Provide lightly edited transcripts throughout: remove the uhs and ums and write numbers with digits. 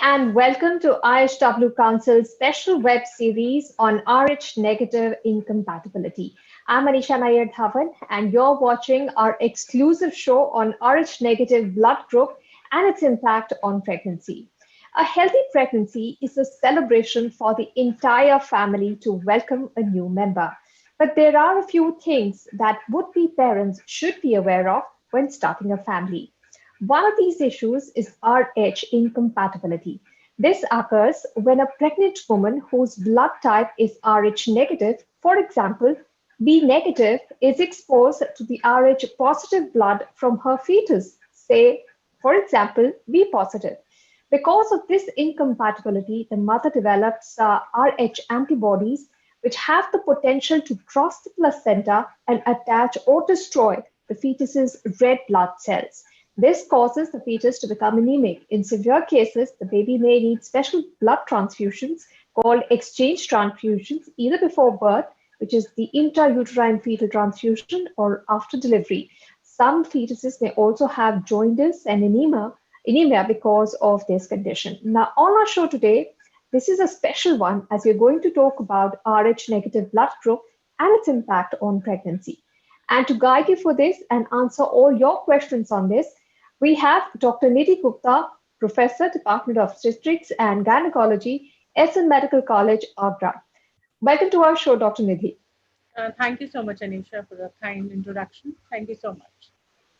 and welcome to IHW Council's special web series on RH negative incompatibility. I'm Anisha Nair Dhawan, and you're watching our exclusive show on RH negative blood group and its impact on pregnancy. A healthy pregnancy is a celebration for the entire family to welcome a new member. But there are a few things that would be parents should be aware of when starting a family. One of these issues is Rh incompatibility. This occurs when a pregnant woman whose blood type is Rh negative, for example, B negative, is exposed to the Rh positive blood from her fetus, say, for example, B positive. Because of this incompatibility, the mother develops Rh antibodies which have the potential to cross the placenta and attach or destroy the fetus's red blood cells. This causes the fetus to become anemic. In severe cases, the baby may need special blood transfusions called exchange transfusions either before birth, which is the intrauterine fetal transfusion, or after delivery. Some fetuses may also have jaundice and anemia because of this condition. Now, on our show today, this is a special one as we're going to talk about Rh negative blood group and its impact on pregnancy. And to guide you for this and answer all your questions on this, we have Dr. Nidhi Gupta, Professor, Department of Obstetrics and Gynecology, SN Medical College, Agra. Welcome to our show, Dr. Nidhi. Thank you so much, Anisha, for the kind introduction. Thank you so much.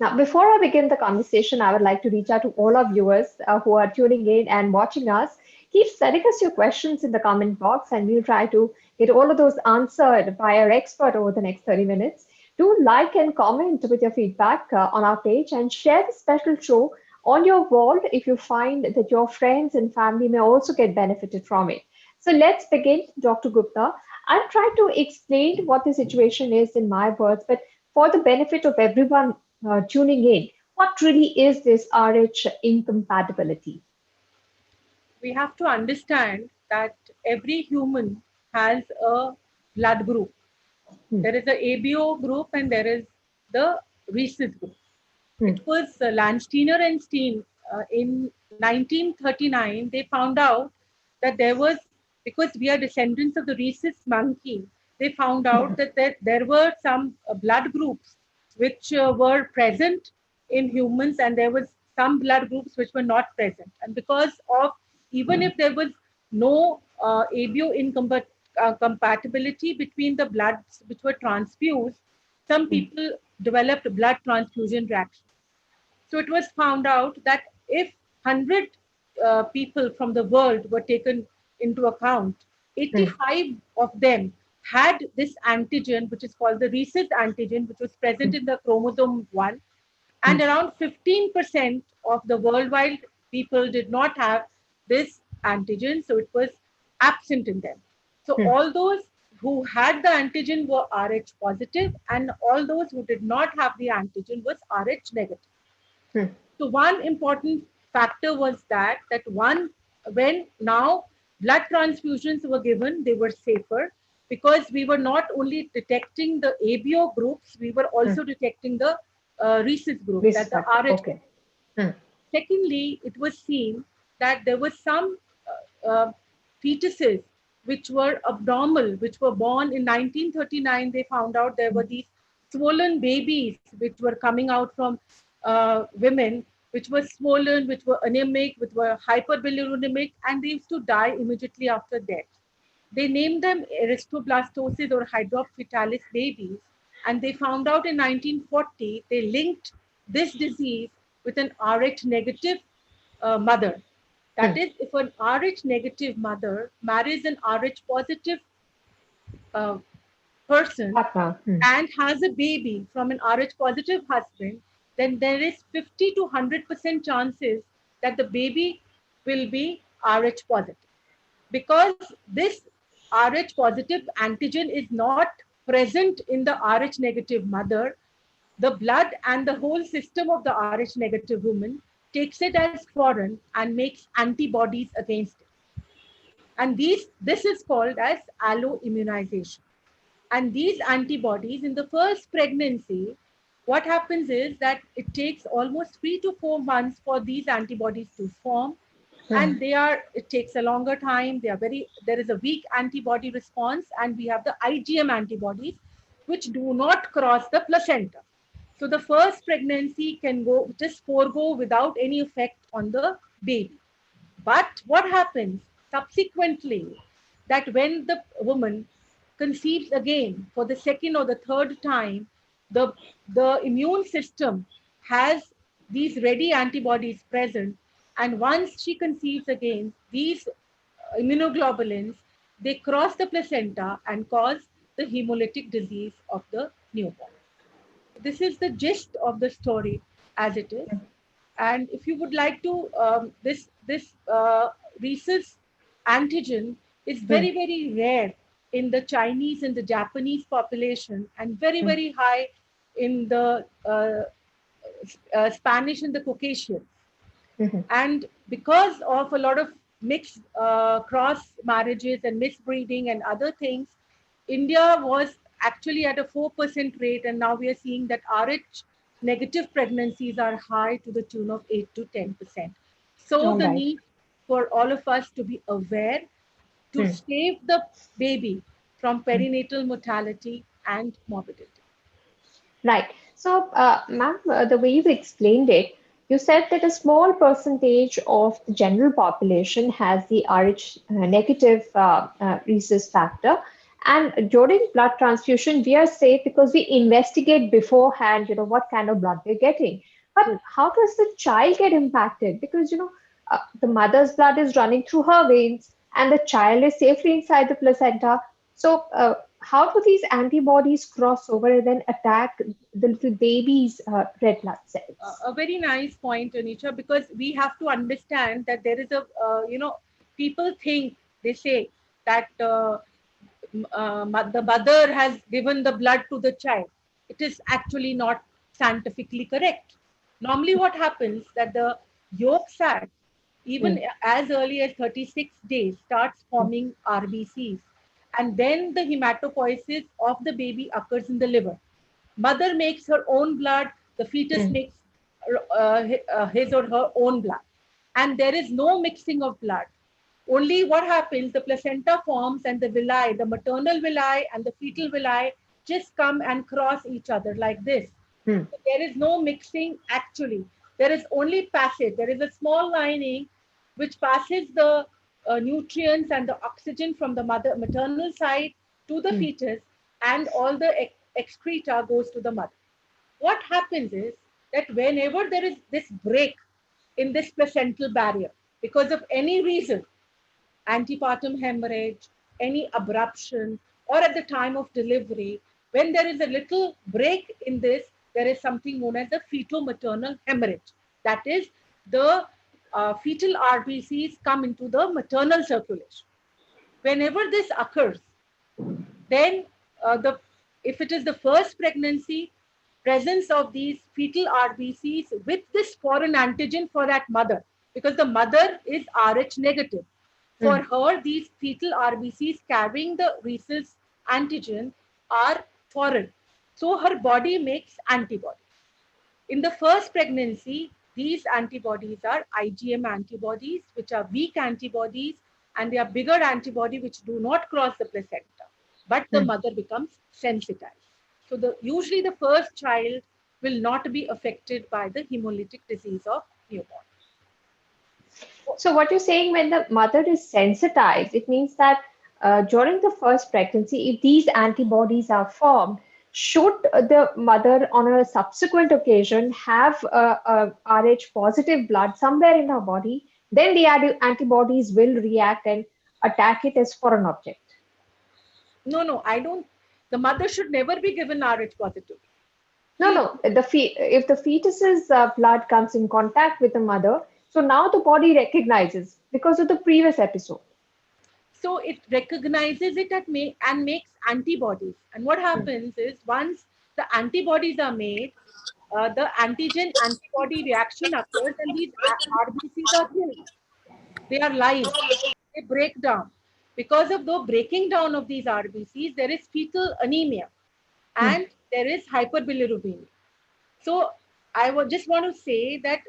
Now, before I begin the conversation, I would like to reach out to all our viewers who are tuning in and watching us. Keep sending us your questions in the comment box, and we'll try to get all of those answered by our expert over the next 30 minutes. Do like and comment with your feedback on our page and share the special show on your wall if you find that your friends and family may also get benefited from it. So let's begin, Dr. Gupta. I'll try to explain what the situation is in my words, but for the benefit of everyone tuning in, what really is this Rh incompatibility? We have to understand that every human has a blood group. Hmm, There is the ABO group and there is the rhesus group. hmm, It was Landsteiner and Steen in 1939. They found out that there was, because we are descendants of the rhesus monkey, they found hmm, out that there were some blood groups which were present in humans, and there was some blood groups which were not present. And because of, even if there was no ABO incompatibility between the bloods which were transfused, some hmm, people developed blood transfusion reaction. So it was found out that if 100 people from the world were taken into account, hmm, 85 of them had this antigen, which is called the rhesus antigen, which was hmm, present in the chromosome 1. hmm, And around 15% of the worldwide people did not have this antigen, so it was absent in them. So hmm, all those who had the antigen were Rh positive, and all those who did not have the antigen was Rh negative. hmm, So one important factor was that one, when now blood transfusions were given, they were safer because we were not only detecting the ABO groups, we were hmm. also detecting the rhesus group, This that the factor. RH. Okay. Hmm, Secondly, it was seen that there were some fetuses which were abnormal, which were born in 1939. They found out there hmm, were these swollen babies which were coming out from women, which were swollen, which were anemic, which were hyperbilirubinemic, and they used to die immediately after death. They named them erythroblastosis or hydrophytalis babies, and they found out in 1940 they linked this disease with an Rh negative mother. hmm. That is, if an Rh negative mother marries an Rh positive uh, person Partner. Hmm, and has a baby from an Rh positive husband, then there is 50 to 100% chances that the baby will be Rh positive. Because this Rh positive antigen is not present in the Rh negative mother, the blood and the whole system of the Rh negative woman takes it as foreign and makes antibodies against it. And this is called as alloimmunization. And these antibodies in the first pregnancy, what happens is that it takes almost 3 to 4 months for these antibodies to form. and it takes a longer time. There is a weak antibody response, and we have the IgM antibodies, which do not cross the placenta. So the first pregnancy can go just forego without any effect on the baby. But what happens subsequently, that when the woman conceives again for the second or the third time, the, the immune system has these ready antibodies present. And once she conceives again, these immunoglobulins, they cross the placenta and cause the hemolytic disease of the newborn. This is the gist of the story as it is. And if you would like to, this rhesus antigen is very, very rare in the Chinese and the Japanese population, and very, very high in the Spanish and the Caucasian. And because of a lot of mixed cross marriages and misbreeding and other things, India was actually at a 4% rate, and now we are seeing that RH negative pregnancies are high to the tune of 8 to 10%. So All the right. need for all of us to be aware to save the baby from perinatal mortality and morbidity. Right. So, ma'am, the way you explained it, you said that a small percentage of the general population has the Rh negative rhesus factor. And during blood transfusion, we are safe because we investigate beforehand, what kind of blood we're getting. But True. how does the child get impacted? Because, the mother's blood is running through her veins and the child is safely inside the placenta. So, how do these antibodies cross over and then attack the little baby's red blood cells? A very nice point, Anisha, because we have to understand that there is people think, they say that the mother has given the blood to the child. It is actually not scientifically correct. Normally, what happens that the yolk sac, Hmm, even as early as 36 days, starts hmm, forming RBCs, and then the hematopoiesis of the baby occurs in the liver. Mother makes her own blood, the fetus hmm, makes his or her own blood, and there is no mixing of blood. Only what happens, the placenta forms and the villi, the maternal villi and the fetal villi just come and cross each other like this. hmm, So there is no mixing actually. There is only passage. There is a small lining which passes the nutrients and the oxygen from the maternal side to the hmm, fetus, and all the excreta goes to the mother. What happens is that whenever there is this break in this placental barrier, because of any reason, antepartum hemorrhage, any abruption, or at the time of delivery, when there is a little break in this, there is something known as the fetal-maternal hemorrhage. That is, the fetal RBCs come into the maternal circulation. Whenever this occurs, then the if it is the first pregnancy, presence of these fetal RBCs with this foreign antigen for that mother, because the mother is Rh negative. For hmm, her, these fetal RBCs carrying the rhesus antigen are foreign. So her body makes antibodies. In the first pregnancy, these antibodies are IgM antibodies, which are weak antibodies, and they are bigger antibody which do not cross the placenta, but the hmm. mother becomes sensitized. So usually the first child will not be affected by the hemolytic disease of newborn. So, what you're saying when the mother is sensitized, it means that during the first pregnancy, if these antibodies are formed, should the mother on a subsequent occasion have Rh positive blood somewhere in her body, then the antibodies will react and attack it as foreign object. No, no, I don't. The mother should never be given Rh positive. No, See, no. If the fetus's blood comes in contact with the mother, so now the body recognizes because of the previous episode. so it recognizes it and makes antibodies. And what Hmm, happens is once the antibodies are made, the antigen antibody reaction occurs, and these RBCs are killed. They are live. They break down. Because of the breaking down of these RBCs, there is fetal anemia hmm, and there is hyperbilirubinemia. So I would just want to say that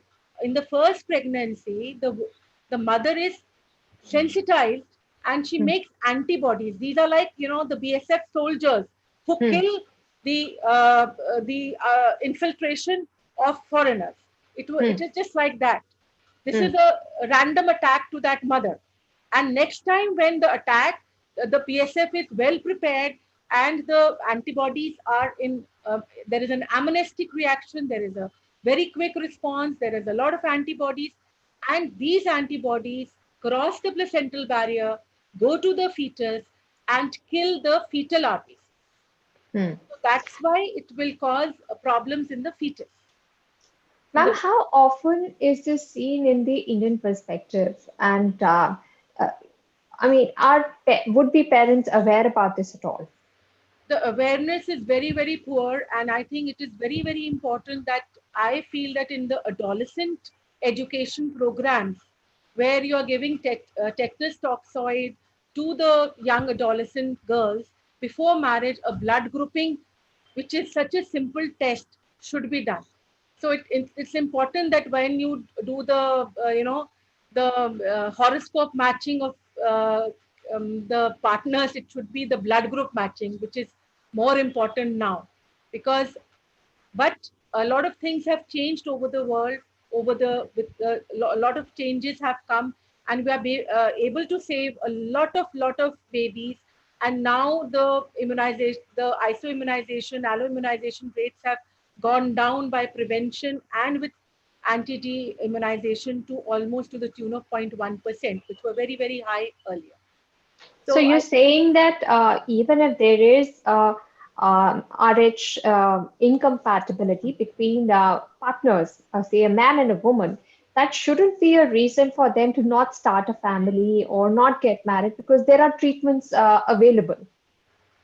in the first pregnancy, the mother is sensitized and she Hmm. makes antibodies. These are like, the BSF soldiers who Hmm. kill the infiltration of foreigners. Hmm. It is just like that. This Hmm. is a random attack to that mother. And next time when the attack, the PSF is well prepared and the antibodies are there is an amnestic reaction, there is a very quick response, there is a lot of antibodies, and these antibodies cross the placental barrier, go to the fetus, and kill the fetal arteries. Hmm. So that's why it will cause problems in the fetus. In Ma'am, the how often is this seen in the Indian perspective? And uh, I mean, would-be parents aware about this at all? the awareness is very very poor, and I think it is very very important that I feel that in the adolescent education programs where you are giving tetanus toxoid to the young adolescent girls before marriage, a blood grouping, which is such a simple test, should be done. So it's important that when you do the horoscope matching of the partners, it should be the blood group matching, which is more important now, because but a lot of things have changed over the world. Over the with a lot of changes have come, and we are able to save a lot of babies. And now the immunization, the iso immunization, allo immunization rates have gone down by prevention and with anti-D immunization to almost to the tune of 0.1%, which were very very high earlier. So So you're I saying that even if there is RH incompatibility between the partners, say a man and a woman, that shouldn't be a reason for them to not start a family or not get married because there are treatments available.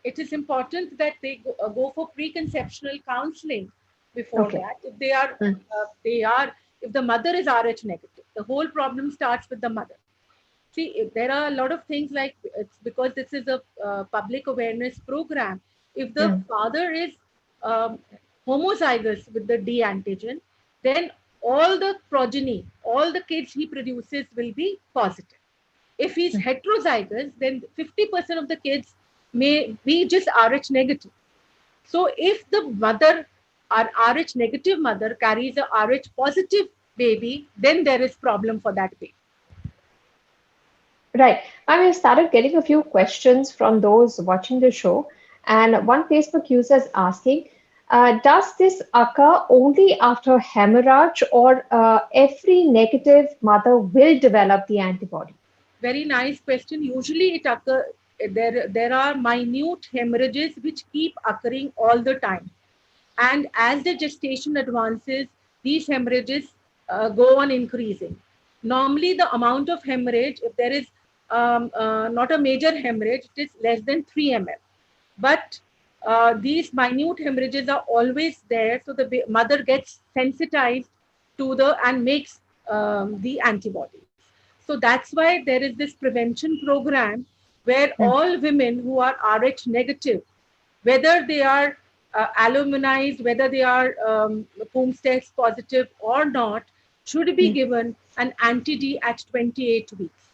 it is important that they go for preconceptional counseling before Okay. that. If the mother is RH negative, the whole problem starts with the mother. See, if there are a lot of things like, it's because this is a public awareness program. If the Mm, father is um, homozygous with the D antigen, then all the progeny, all the kids he produces will be positive. If he's mm. heterozygous, then 50% of the kids may be just RH negative. So if the mother, our RH negative mother carries a RH positive baby, then there is problem for that baby. Right. I mean, I started getting a few questions from those watching the show, and one Facebook user is asking, does this occur only after hemorrhage, or every negative mother will develop the antibody? Very nice question. Usually it occur there are minute hemorrhages which keep occurring all the time. And as the gestation advances, these hemorrhages go on increasing. Normally, the amount of hemorrhage, if there is not a major hemorrhage, it is less than 3 ml. But these minute hemorrhages are always there, so the mother gets sensitized to the and makes the antibodies. So that's why there is this prevention program where Mm, all women who are Rh negative, whether they are alumnized, whether they are Coombs test positive or not, should be mm. given an anti-D at 28 weeks.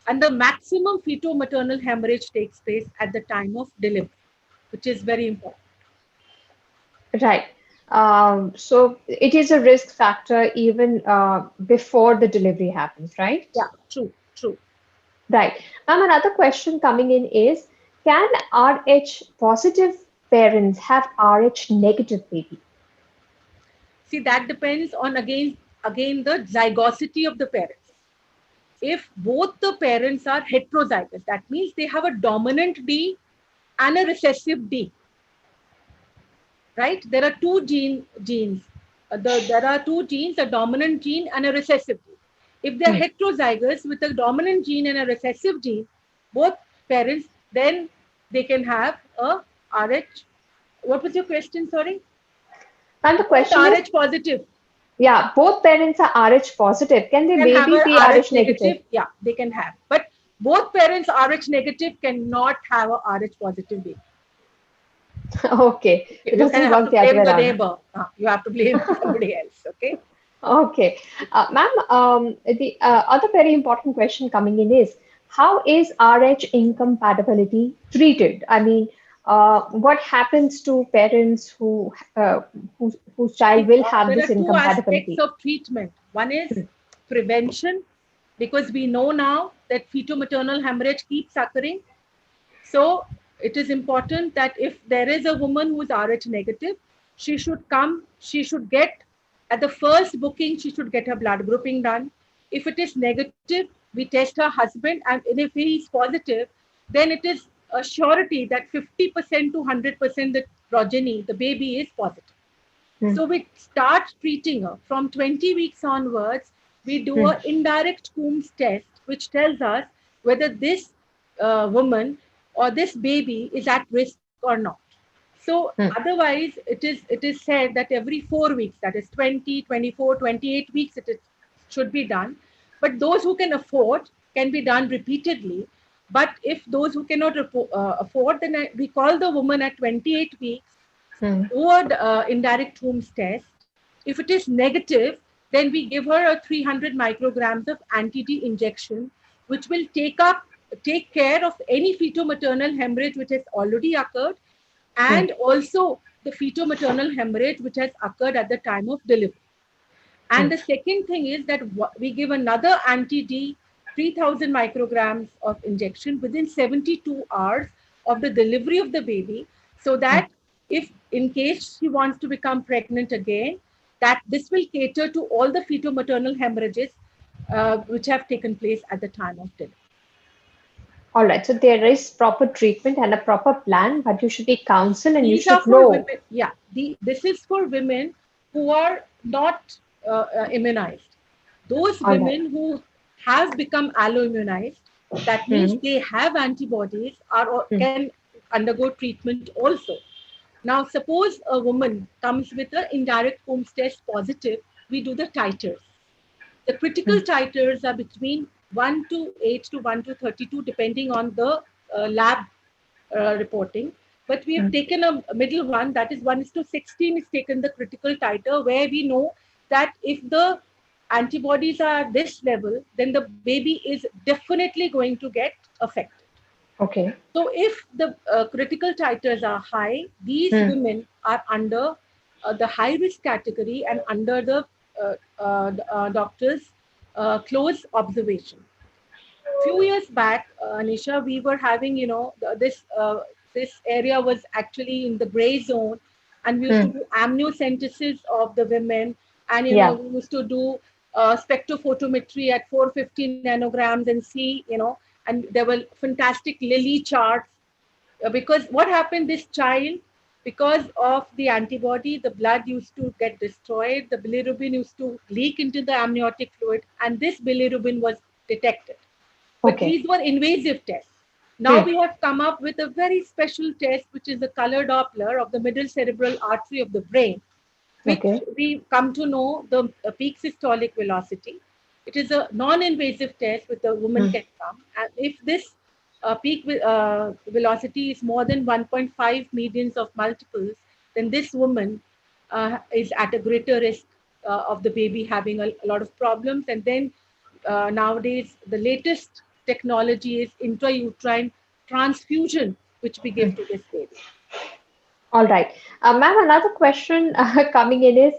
And the maximum fetal-maternal hemorrhage takes place at the time of delivery, which is very important. Right. So it is a risk factor even before the delivery happens, right? Yeah, true, true. Right. Another question coming in is, can RH positive parents have RH negative baby? See, that depends on again the zygosity of the parents. If both the parents are heterozygous, that means they have a dominant D and a recessive D, right? There are genes. There are two genes, a dominant gene and a recessive gene. If they're Hmm. heterozygous with a dominant gene and a recessive gene, both parents, then they can have a RH. What was your question? Sorry. And the Both question is, RH positive yeah, both parents are RH positive. Can their can have baby a be RH RH negative? negative. Yeah, they can have. But both parents RH negative cannot have a RH positive baby. Okay, it You can doesn't have work to the other blame way the around. neighbor. You have to blame somebody else. Okay. Okay. Ma'am, the other very important question coming in is how is RH incompatibility treated? I mean, what happens to parents whose child will have There this are two aspects incompatibility? of treatment. One is prevention, because we know now that fetal-maternal hemorrhage keeps occurring. So it is important that if there is a woman who is RH negative, she should come, she should get, at the first booking, she should get her blood grouping done. If it is negative, we test her husband, and if he is positive, then it is a surety that 50% to 100% the progeny, the baby, is positive. Hmm, So we start treating her from 20 weeks onwards. We do hmm, an indirect Coombs test, which tells us whether this woman or this baby is at risk or not. So hmm, otherwise, it is said that every 4 weeks, that is 20, 24, 28 weeks, should be done. But those who can afford can be done repeatedly. But if those who cannot afford, then we call the woman at 28 weeks, hmm, do an indirect Holmes test. If it is negative, then we give her a 300 micrograms of anti-D injection, which will take care of any feto-maternal hemorrhage which has already occurred, hmm. and also the feto-maternal hemorrhage which has occurred at the time of delivery. Hmm. And the second thing is that we give another anti-D 3000 micrograms of injection within 72 hours of the delivery of the baby, so Hmm. that if in case she wants to become pregnant again, that this will cater to all the fetal-maternal hemorrhages which have taken place at the time of delivery. All right. So there is proper treatment and a proper plan, but you should be counseled and you These are should for know. women. Yeah, this is for women who are not immunized. Those All right. women who have become alloimmunized, that means Hmm. they have antibodies, Hmm. can undergo treatment also. Now, suppose a woman comes with an indirect Coombs test positive, we do the titers. The critical Hmm. titers are between 1 to 8 to 1 to 32, depending on the lab reporting. But we have Hmm. taken a middle one, that is 1 is to 16 is taken the critical titer, where we know that if the antibodies are this level, then the baby is definitely going to get affected. Okay. So if the critical titers are high, these Hmm. women are under the high risk category and under the doctor's close observation. Few years back, Anisha, we were having, this area was actually in the gray zone, and we used to Hmm. do amniocentesis of the women, and Yeah. we used to do spectrophotometry at 450 nanograms and see, and there were fantastic Lilly charts, because what happened, this child, because of the antibody, the blood used to get destroyed, the bilirubin used to leak into the amniotic fluid, and this bilirubin was detected. But Okay. these were invasive tests. Now Hmm. we have come up with a very special test, which is the color Doppler of the middle cerebral artery of the brain, which Okay. we come to know the peak systolic velocity. It is a non-invasive test which the woman Hmm. can come, and if this peak velocity is more than 1.5 medians of multiples, then this woman is at a greater risk of the baby having a lot of problems. And then nowadays, the latest technology is intrauterine transfusion, which we Hmm. give to this baby. All right. Ma'am, another question coming in is,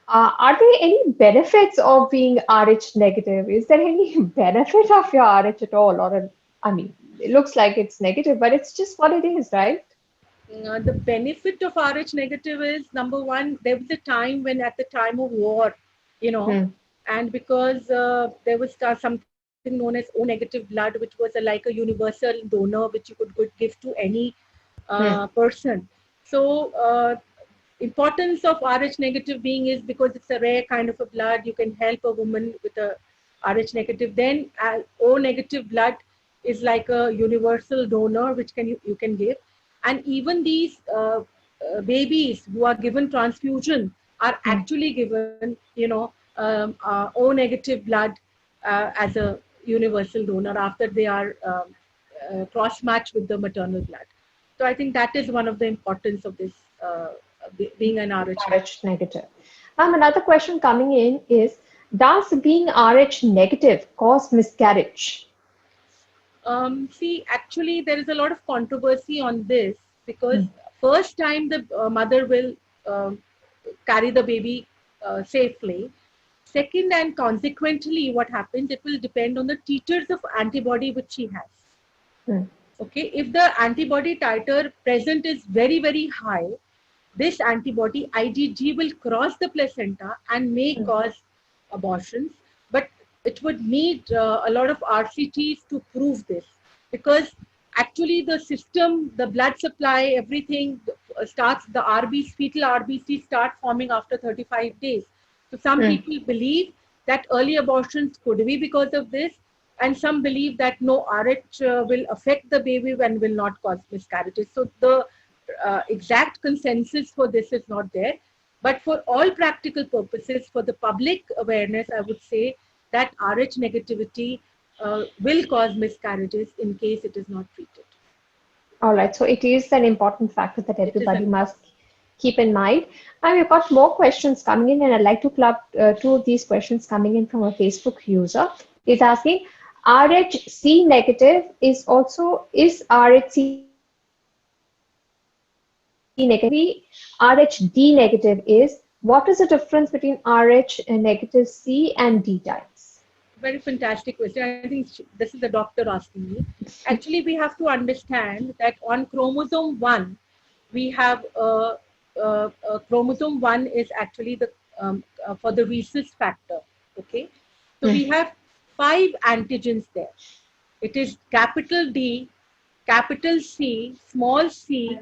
are there any benefits of being RH negative? Is there any benefit of your RH at all? I mean, it looks like it's negative, but it's just what it is, right? The benefit of Rh negative is, number one, there was a time when at the time of war, you know, Hmm. and because there was something known as O negative blood, which was like a universal donor, which you could give to any Hmm. person. So importance of Rh negative being is because it's a rare kind of a blood, you can help a woman with a Rh negative. Then O negative blood is like a universal donor which you can give, and even these babies who are given transfusion are Hmm. actually given, O negative blood as a universal donor after they are cross matched with the maternal blood. So I think that is one of the importance of this being an RH negative. RH negative. Another question coming in is, does being RH negative cause miscarriage? See, actually, there is a lot of controversy on this because Hmm. first time the mother will carry the baby safely. Second, and consequently, what happens, it will depend on the titers of antibody which she has. Hmm. Okay, if the antibody titer present is very, very high, this antibody IgG will cross the placenta and may Hmm. cause abortions, but it would need a lot of RCTs to prove this because actually the system, the blood supply, everything starts, the RBC, fetal RBC start forming after 35 days. So some Hmm. people believe that early abortions could be because of this, and some believe that no, RH will affect the baby and will not cause miscarriages. So the exact consensus for this is not there. But for all practical purposes, for the public awareness, I would say that RH negativity will cause miscarriages in case it is not treated. All right, so it is an important factor that It is everybody an must keep in mind. And we've got more questions coming in, and I'd like to club two of these questions coming in from a Facebook user. He's asking, RHC negative is also, is RHC negative RHD negative is, what is the difference between RH negative C and D types? very fantastic question. I think this is the doctor asking me. Actually, we have to understand that on chromosome 1, we have chromosome 1 is actually the for the rhesus factor. Okay, so Hmm. we have 5 antigens there. It is capital D, capital C, small c,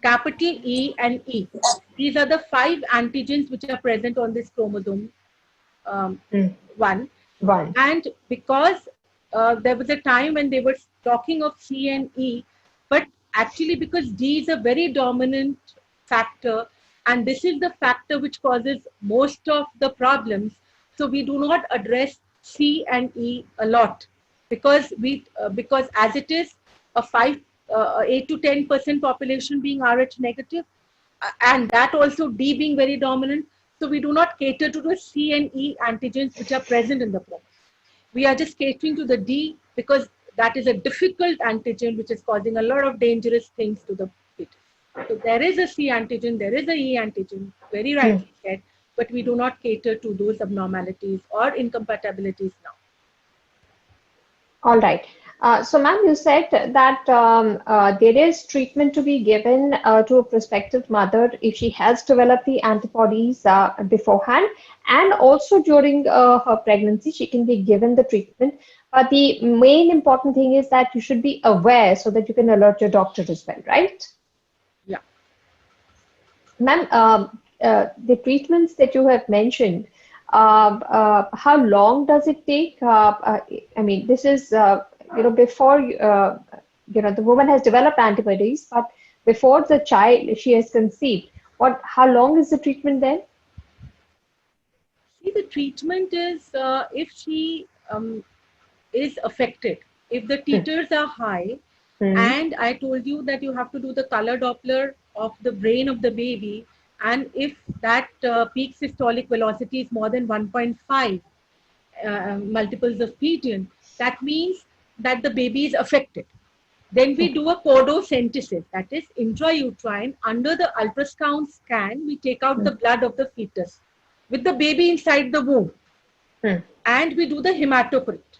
capital E, and E. These are the 5 antigens which are present on this chromosome um, Hmm. 1. One. And because there was a time when they were talking of C and E, but actually because D is a very dominant factor, and this is the factor which causes most of the problems, so we do not address C and E a lot because because as it is a 8 to 10% population being Rh negative, and that also D being very dominant. So we do not cater to the C and E antigens which are present in the chromosome. We are just catering to the D because that is a difficult antigen which is causing a lot of dangerous things to the fetus. So there is a C antigen, there is a E antigen, very Hmm. rightly said, but we do not cater to those abnormalities or incompatibilities now. All right. So, ma'am, you said that there is treatment to be given to a prospective mother if she has developed the antibodies beforehand, and also during her pregnancy, she can be given the treatment. But the main important thing is that you should be aware so that you can alert your doctor as well, right? Yeah. Ma'am, the treatments that you have mentioned, how long does it take? I mean, this is, before, the woman has developed antibodies, but before the child, she has conceived. How long is the treatment then? See, the treatment is if she is affected, if the Hmm. titers are high, Hmm. and I told you that you have to do the color Doppler of the brain of the baby, and if that peak systolic velocity is more than 1.5 multiples of PTN, that means that the baby is affected. Then we Okay. do a podocentesis, that is intrauterine. Under the ultrasound scan, we take out Hmm. the blood of the fetus with the baby inside the womb, Hmm. and we do the hematocrit.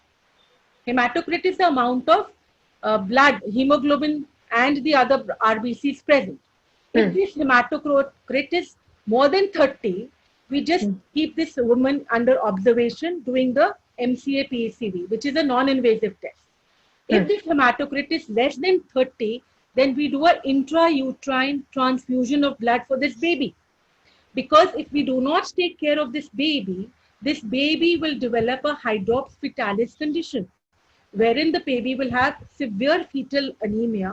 Hematocrit is the amount of blood, hemoglobin, and the other RBCs present. If Hmm. this hematocrit is more than 30, we just Hmm. keep this woman under observation doing the MCA-PACV, which is a non-invasive test. Hmm. If this hematocrit is less than 30, then we do an intrauterine transfusion of blood for this baby. Because if we do not take care of this baby will develop a hydrops fetalis condition, wherein the baby will have severe fetal anemia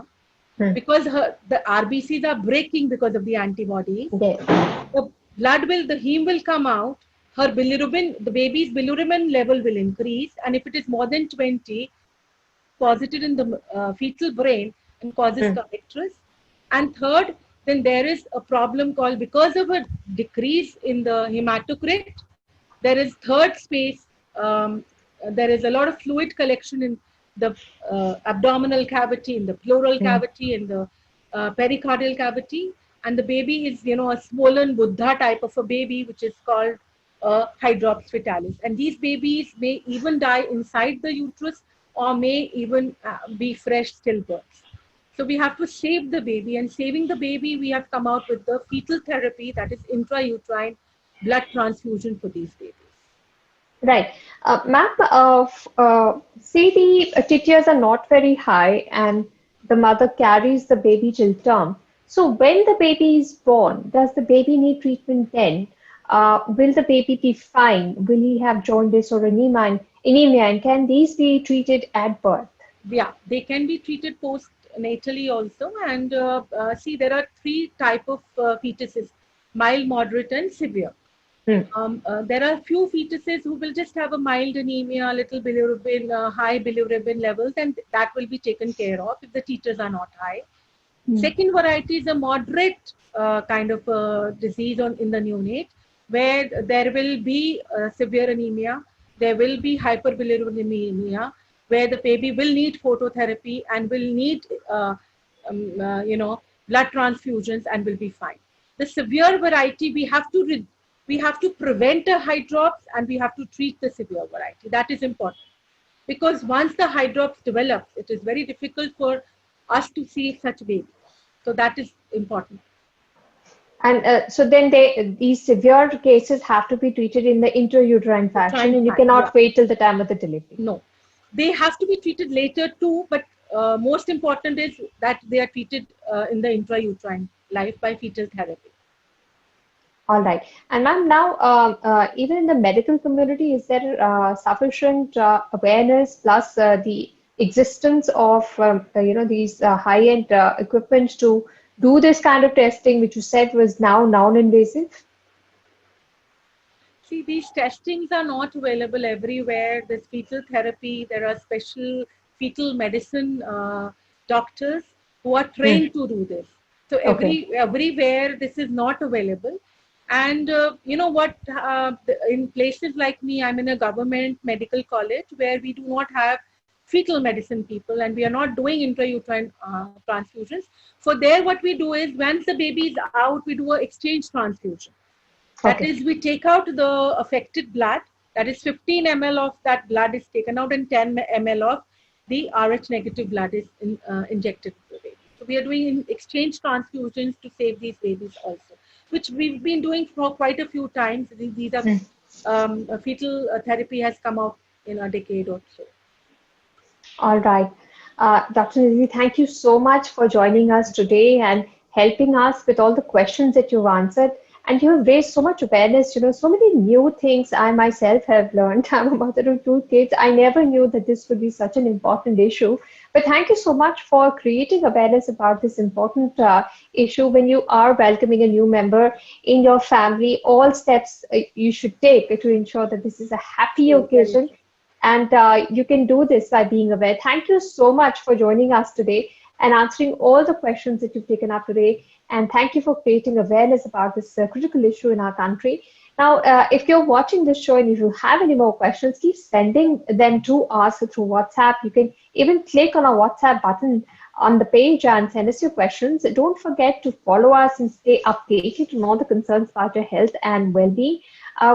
Hmm. because the RBCs are breaking because of the antibodies. Yes. The the heme will come out. The baby's bilirubin level will increase, and if it is more than 20, it is deposited in the fetal brain and causes Hmm. kernicterus. And third, then there is a problem called, because of a decrease in the hematocrit, there is third space. There is a lot of fluid collection in the abdominal cavity, in the pleural Mm. cavity, in the pericardial cavity, and the baby is, a swollen Buddha type of a baby, which is called hydrops fetalis. And these babies may even die inside the uterus, or may even be fresh stillbirths. So we have to save the baby, and saving the baby, we have come out with the fetal therapy, that is intrauterine blood transfusion for these babies. Right. Ma'am, say the TTRs are not very high and the mother carries the baby till term. So when the baby is born, does the baby need treatment then? Will the baby be fine? Will he have jaundice or anemia? And can these be treated at birth? Yeah, they can be treated postnatally also. And see, there are three type of fetuses: mild, moderate, and severe. Hmm. There are few fetuses who will just have a mild anemia, little bilirubin, high bilirubin levels, and that will be taken care of if the titers are not high. Hmm. Second variety is a moderate kind of disease in the neonate, where there will be severe anemia, there will be hyperbilirubinemia, where the baby will need phototherapy and will need, blood transfusions, and will be fine. The severe variety, we have to prevent a hydrops, and we have to treat the severe variety. That is important, because once the hydrops develops, it is very difficult for us to see such babies. So that is important. And so then these severe cases have to be treated in the intrauterine The fashion, time and you time, yeah. cannot wait till the time of the delivery. No, they have to be treated later too, but most important is that they are treated in the intrauterine life by fetal therapy. All right. And ma'am, now even in the medical community, is there sufficient awareness plus the existence of these high-end equipment to do this kind of testing, which you said was now non-invasive? See, these testings are not available everywhere. There's fetal therapy. There are special fetal medicine doctors who are Hmm. trained to do this. So Okay. everywhere this is not available. And you know what? In places like me, I'm in a government medical college where we do not have fetal medicine people, and we are not doing intrauterine transfusions. For there, what we do is, once the baby is out, we do an exchange transfusion. That Okay. is, we take out the affected blood. That is 15 ml of that blood is taken out, and 10 ml of the RH negative blood is injected to the baby. So we are doing exchange transfusions to save these babies also, which we've been doing for quite a few times. These are Hmm. fetal therapy has come out in a decade or so. All right. Dr. Nidhi, thank you so much for joining us today and helping us with all the questions that you've answered. And you have raised so much awareness, so many new things I myself have learned. I'm a mother of two kids. I never knew that this would be such an important issue. But thank you so much for creating awareness about this important issue. When you are welcoming a new member in your family, all steps you should take to ensure that this is a happy So very occasion, and you can do this by being aware. Thank you so much for joining us today and answering all the questions that you've taken up today. And thank you for creating awareness about this critical issue in our country. Now, if you're watching this show and if you have any more questions, keep sending them to us through WhatsApp. You can even click on our WhatsApp button on the page and send us your questions. Don't forget to follow us and stay updated on all the concerns about your health and well-being.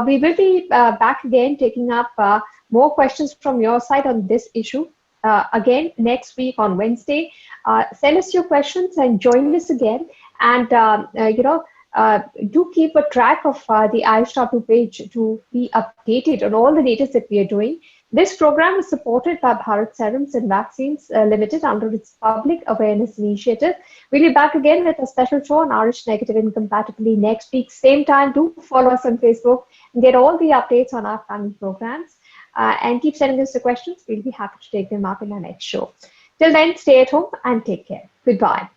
We will be back again taking up more questions from your side on this issue again next week on Wednesday. Send us your questions and join us again. And do keep a track of the ISW page to be updated on all the latest that we are doing. This program is supported by Bharat Serums and Vaccines Limited under its public awareness initiative. We'll be back again with a special show on RH negative incompatibility next week, same time. Do follow us on Facebook and get all the updates on our upcoming programs. And keep sending us the questions. We'll be happy to take them up in our next show. Till then, stay at home and take care. Goodbye.